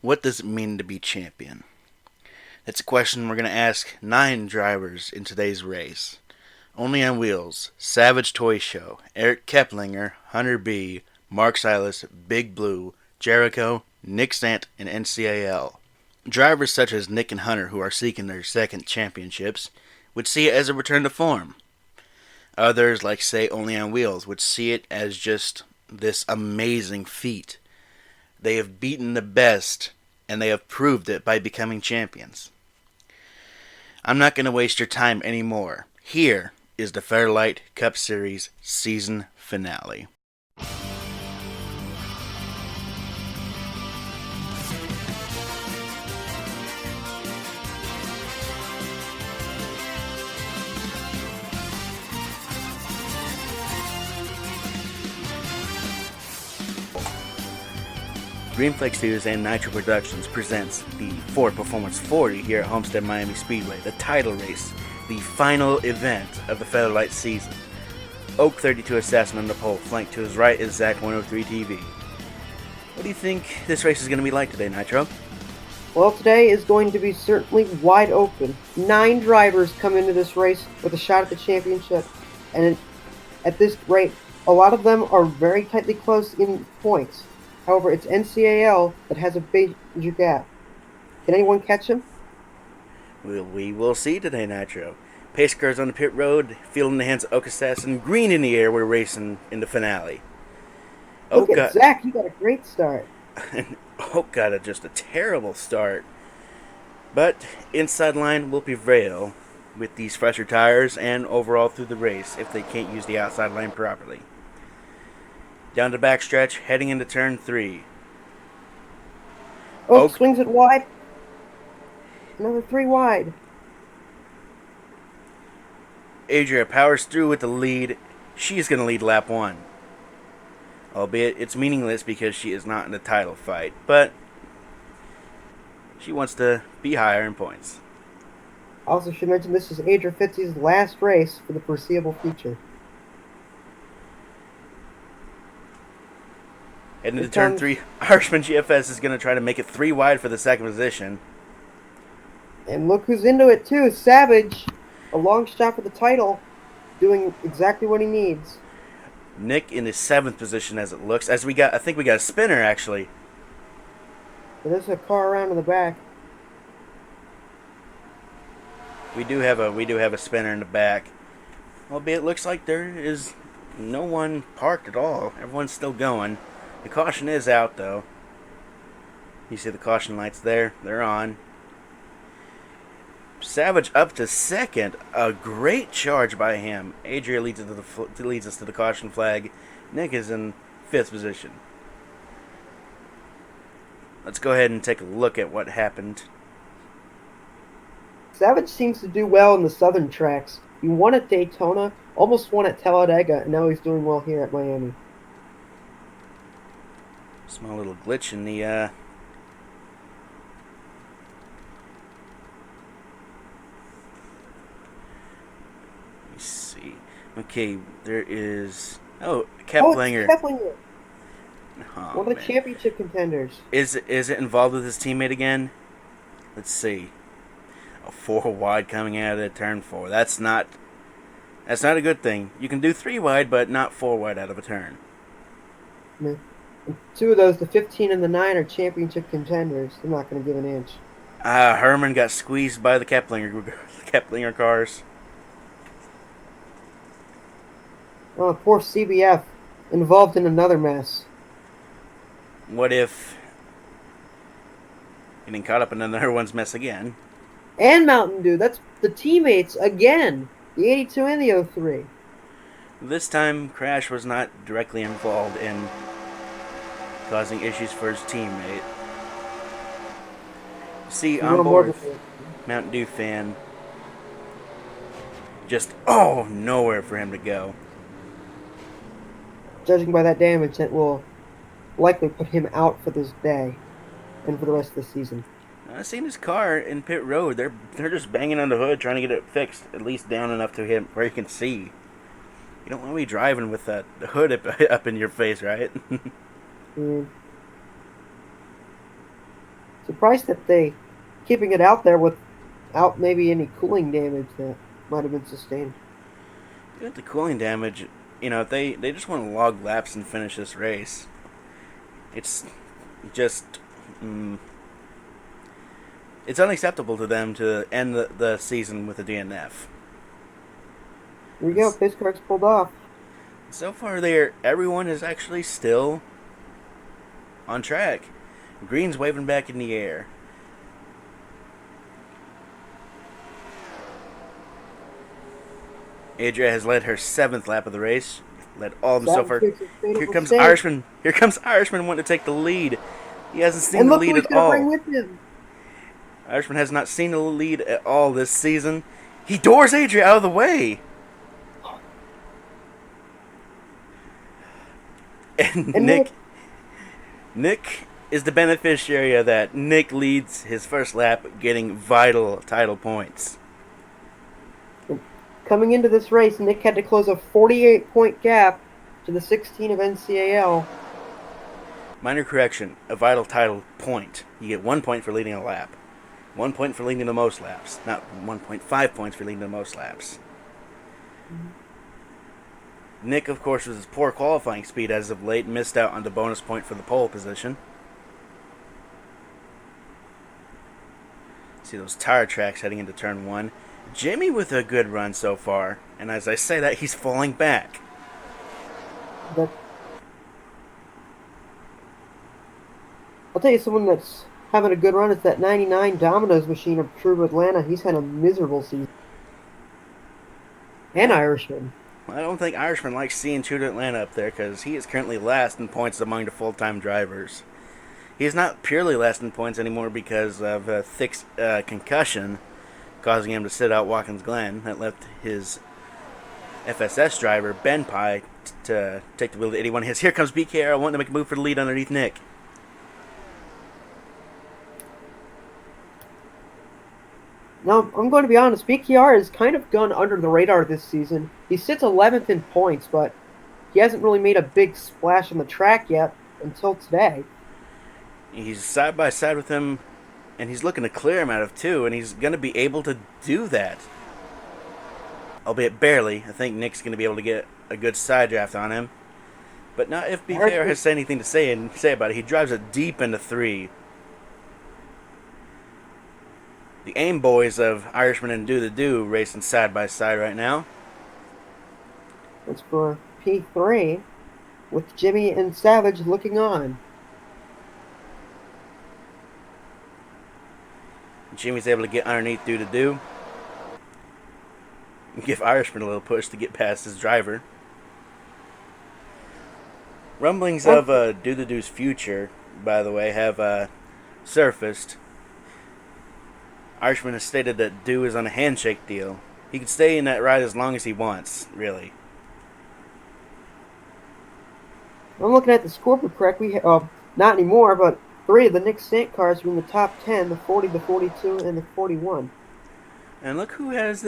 What does it mean to be champion? That's a question we're going to ask 9 drivers in today's race. Only on Wheels, Savage Toy Show, Eric Keplinger, Hunter B, Mark Silas, Big Blue, Jericho, Nick Sant, and NCAL. Drivers such as Nick and Hunter, who are seeking their second championships, would see it as a return to form. Others, like say Only on Wheels, would see it as just this amazing feat. They have beaten the best, and they have proved it by becoming champions. I'm not going to waste your time anymore. Here is the Featherlite Cup Series season finale. Greenflake Studios and Nitro Productions presents the Ford Performance 40 here at Homestead Miami Speedway, the title race, the final event of the Featherlite season. Oak 32 Assassin on the pole, flanked to his right is Zach 103 TV. What do you think this race is going to be like today, Nitro? Well, today is going to be certainly wide open. 9 drivers come into this race with a shot at the championship, and at this rate, a lot of them are very tightly close in points. However, it's NCAL that has a major gap. Can anyone catch him? We will see today, Nitro. Pace cars on the pit road, field in the hands of Oak Assassin, green in the air, we're racing in the finale. Look at Zach, he got a great start. Oak got just a terrible start. But inside line will prevail with these fresher tires and overall through the race if they can't use the outside line properly. Down the backstretch, heading into turn 3. Oak swings it wide. Another 3 wide. Adria powers through with the lead. She's going to lead lap 1. Albeit it's meaningless because she is not in the title fight, but she wants to be higher in points. Also should mention this is Adria Fitzy's last race for the foreseeable future. Heading into turn 3, Irishman GFS is going to try to make it 3 wide for the second position. And look who's into it too, Savage. A long shot for the title, doing exactly what he needs. Nick in his 7th position as it looks. I think we got a spinner actually. There's a car around in the back. We do have a spinner in the back. Albeit it looks like there is no one parked at all. Everyone's still going. The caution is out, though. You see the caution lights there. They're on. Savage up to second. A great charge by him. Adria leads us to the caution flag. Nick is in 5th position. Let's go ahead and take a look at what happened. Savage seems to do well in the southern tracks. He won at Daytona, almost won at Talladega, and now he's doing well here at Miami. Small little glitch in the let me see. Okay, there is Keplinger. It's Keplinger. Oh, One of the championship contenders. Is it involved with his teammate again? Let's see. A 4 wide coming out of the turn 4. That's not a good thing. You can do 3 wide, but not 4 wide out of a turn. Yeah. And 2 of those, the 15 and the 9, are championship contenders. They're not going to give an inch. Herman got squeezed by the Keplinger cars. Oh, poor CBF. Involved in another mess. What if getting caught up in another one's mess again? And Mountain Dew. That's the teammates again. The 82 and the 03. This time, Crash was not directly involved in causing issues for his teammate. See, on board, Mountain Dew fan. Just, nowhere for him to go. Judging by that damage, that will likely put him out for this day and for the rest of the season. I've seen his car in pit road. They're just banging on the hood trying to get it fixed, at least down enough to him where he can see. You don't want to be driving with the hood up in your face, right? Surprised that they keeping it out there without maybe any cooling damage that might have been sustained. With the cooling damage, if they just want to log laps and finish this race, it's just mm, it's unacceptable to them to end the season with a DNF. There you go, It's, pace car's pulled off. so far, there everyone is actually still on track. Green's waving back in the air. Adria has led her seventh lap of the race. Led all of them so Savage far. makes a fatal Here comes mistake. Irishman. Here comes Irishman wanting to take the lead. He hasn't seen And the look who lead he's at going to bring all. with him. Irishman has not seen the lead at all this season. He doors Adria out of the way. And And Nick Nick, Nick is the beneficiary of that. Nick leads his first lap, getting vital title points. coming into this race, Nick had to close a 48-point gap to the 16 of NCAL. Minor correction, a vital title point. You get 1 point for leading a lap. 1 point for leading the most laps. Not 1.5 points for leading the most laps. Nick, of course, with his poor qualifying speed as of late, missed out on the bonus point for the pole position. See those tire tracks heading into turn one. Jimmy with a good run so far, and as I say that, he's falling back. That I'll tell you someone that's having a good run. It's that 99 Domino's machine of True Atlanta. He's had a miserable season. And Irishman. I don't think Irishman likes seeing True to Atlanta up there because he is currently last in points among the full-time drivers. He is not purely last in points anymore because of a thick concussion causing him to sit out Watkins Glen. That left his FSS driver, Ben Pye, to take the wheel to 81. Here comes BKR wanting to make a move for the lead underneath Nick. Now, I'm going to be honest, BKR has kind of gone under the radar this season. He sits 11th in points, but he hasn't really made a big splash on the track yet until today. He's side by side with him, and he's looking to clear him out of two, and he's going to be able to do that. Albeit barely. I think Nick's going to be able to get a good side draft on him. But not if BKR has anything to say about it. He drives it deep into three. The AIM boys of Irishman and Do the Do racing side by side right now. That's for P3, with Jimmy and Savage looking on. Jimmy's able to get underneath Do the Do. Give Irishman a little push to get past his driver. Rumblings of Do the Do's future, by the way, have surfaced. Irishman has stated that Do is on a handshake deal. He can stay in that ride as long as he wants, really. I'm looking at the scoreboard correctly. Not anymore, but three of the Nick Stant cars were in the top 10, the 40, the 42, and the 41. And look who has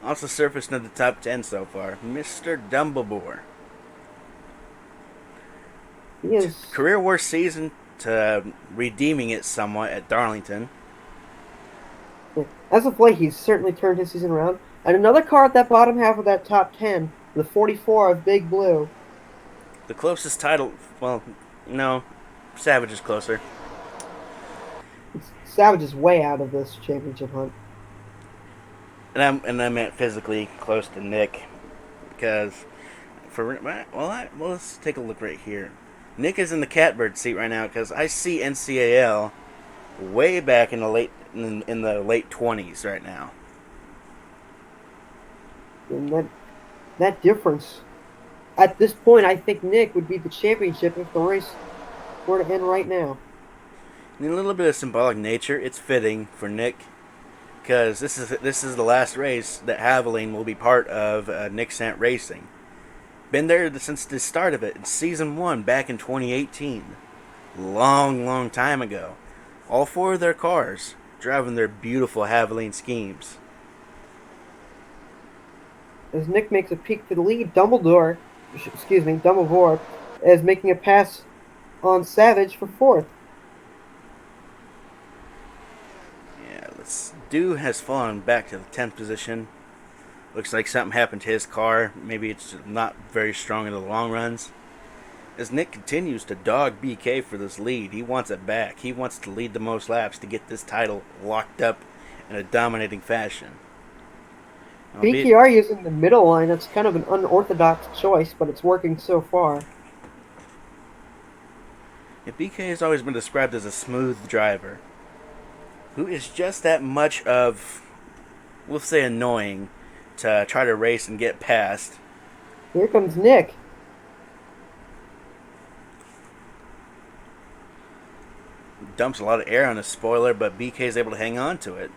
also surfaced in the top 10 so far. Mr. Dumbledore. He is Career worst season to redeeming it somewhat at Darlington. As of late, he's certainly turned his season around. And another car at that bottom half of that top 10, the 44 of Big Blue. The closest title, well, no, Savage is closer. Savage is way out of this championship hunt. And I meant physically close to Nick, because let's take a look right here. Nick is in the catbird seat right now because I see NCAL way back in the late 20s right now. And that difference, at this point, I think Nick would be the championship if the race were to end right now. In a little bit of symbolic nature, it's fitting for Nick because this is the last race that Haviland will be part of Nick Sant Racing. Been there since the start of it in season 1 back in 2018. Long time ago. All four of their cars driving their beautiful Haviland schemes. As Nick makes a peek for the lead, Dumbledore is making a pass on Savage for fourth. Stu has fallen back to the 10th position. Looks like something happened to his car. Maybe it's not very strong in the long runs. As Nick continues to dog BK for this lead, he wants it back. He wants to lead the most laps to get this title locked up in a dominating fashion. BKR using the middle line. That's kind of an unorthodox choice, but it's working so far. BK has always been described as a smooth driver who is just that much of, we'll say, annoying to try to race and get past. Here comes Nick. Dumps a lot of air on his spoiler, but BK is able to hang on to it.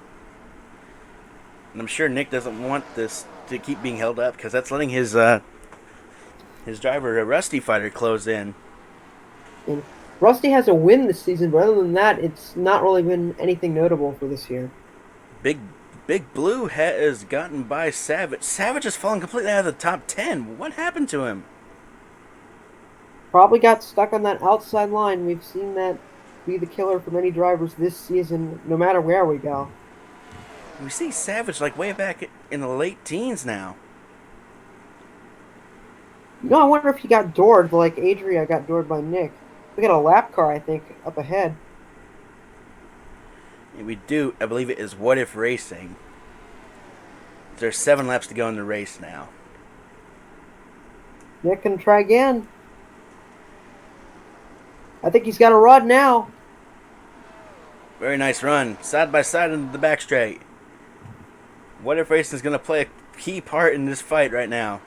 And I'm sure Nick doesn't want this to keep being held up because that's letting his driver, Rusty Fighter, close in. And Rusty has a win this season, but other than that, it's not really been anything notable for this year. Big Blue has gotten by Savage. Savage has fallen completely out of the top 10. What happened to him? Probably got stuck on that outside line. We've seen that be the killer for many drivers this season, no matter where we go. We see Savage like way back in the late teens now. I wonder if he got doored like Adria got doored by Nick. We got a lap car, I think, up ahead. And we do, I believe it is What If Racing. There's 7 laps to go in the race now. Nick can try again. I think he's got a run now. Very nice run. Side by side into the back straight. What If Racing is going to play a key part in this fight right now.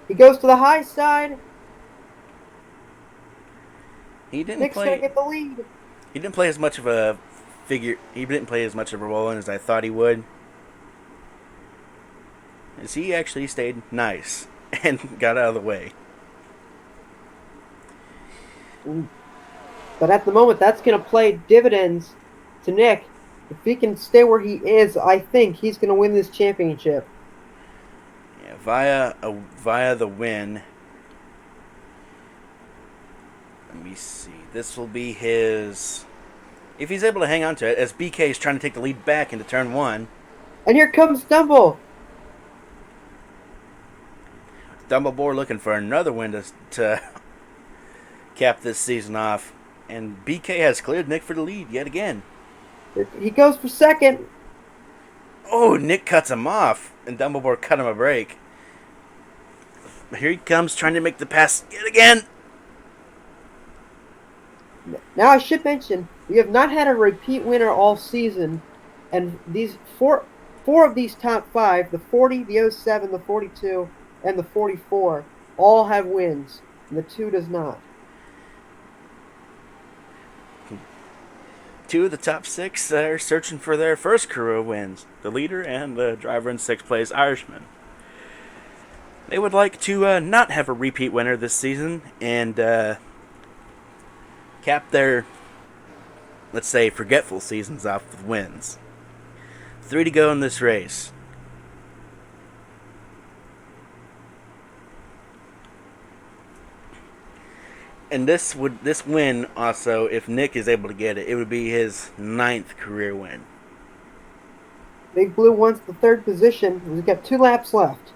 He goes to the high side. Nick's going to get the lead. He didn't play as much of a figure. He didn't play as much of a role in as I thought he would. As he actually stayed nice and got out of the way. But at the moment, that's going to play dividends to Nick. If he can stay where he is, I think he's going to win this championship. Yeah, via the win. Let me see. This will be his... If he's able to hang on to it, as BK is trying to take the lead back into turn 1. And here comes Dumble. Dumbledore looking for another win to cap this season off. And BK has cleared Nick for the lead yet again. He goes for second. Oh, Nick cuts him off. And Dumbledore cut him a break. Here he comes trying to make the pass yet again. Now I should mention, we have not had a repeat winner all season. And these four of these top 5, the 40, the 07, the 42, and the 44, all have wins. And the 2 does not. 2 of the top 6 are searching for their first career wins. The leader and the driver in 6th place, Irishman. They would like to not have a repeat winner this season and cap their, let's say, forgetful seasons off with wins. 3 to go in this race. And this win also, if Nick is able to get it, it would be his 9th career win. Big Blue wants the 3rd position. We've got 2 laps left.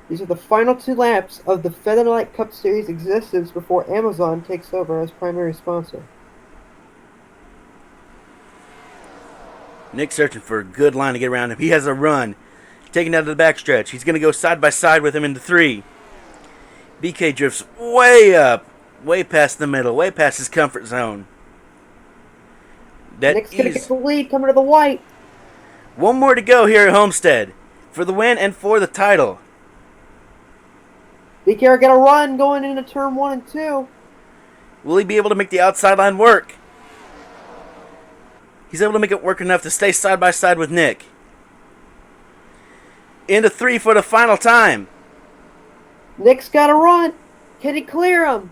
These are the final 2 laps of the Featherlite Cup Series existence before Amazon takes over as primary sponsor. Nick searching for a good line to get around him. He has a run. Taking out of the backstretch. He's going to go side by side with him into 3. BK drifts way up. Way past the middle. Way past his comfort zone. Nick's going to get the lead coming to the white. 1 more to go here at Homestead. For the win and for the title. BK got a run going into turn 1 and 2. Will he be able to make the outside line work? He's able to make it work enough to stay side by side with Nick. Into 3 for the final time. Nick's got a run. Can he clear him?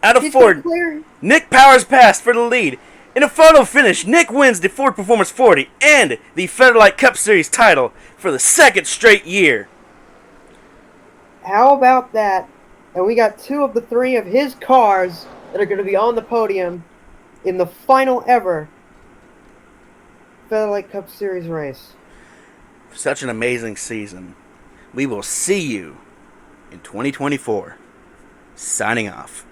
Out of Ford, Nick powers past for the lead. In a photo finish, Nick wins the Ford Performance 40 and the Featherlite Cup Series title for the 2nd straight year. How about that? And we got 2 of the 3 of his cars that are going to be on the podium in the final ever Featherlite Cup Series race. Such an amazing season. We will see you in 2024. Signing off.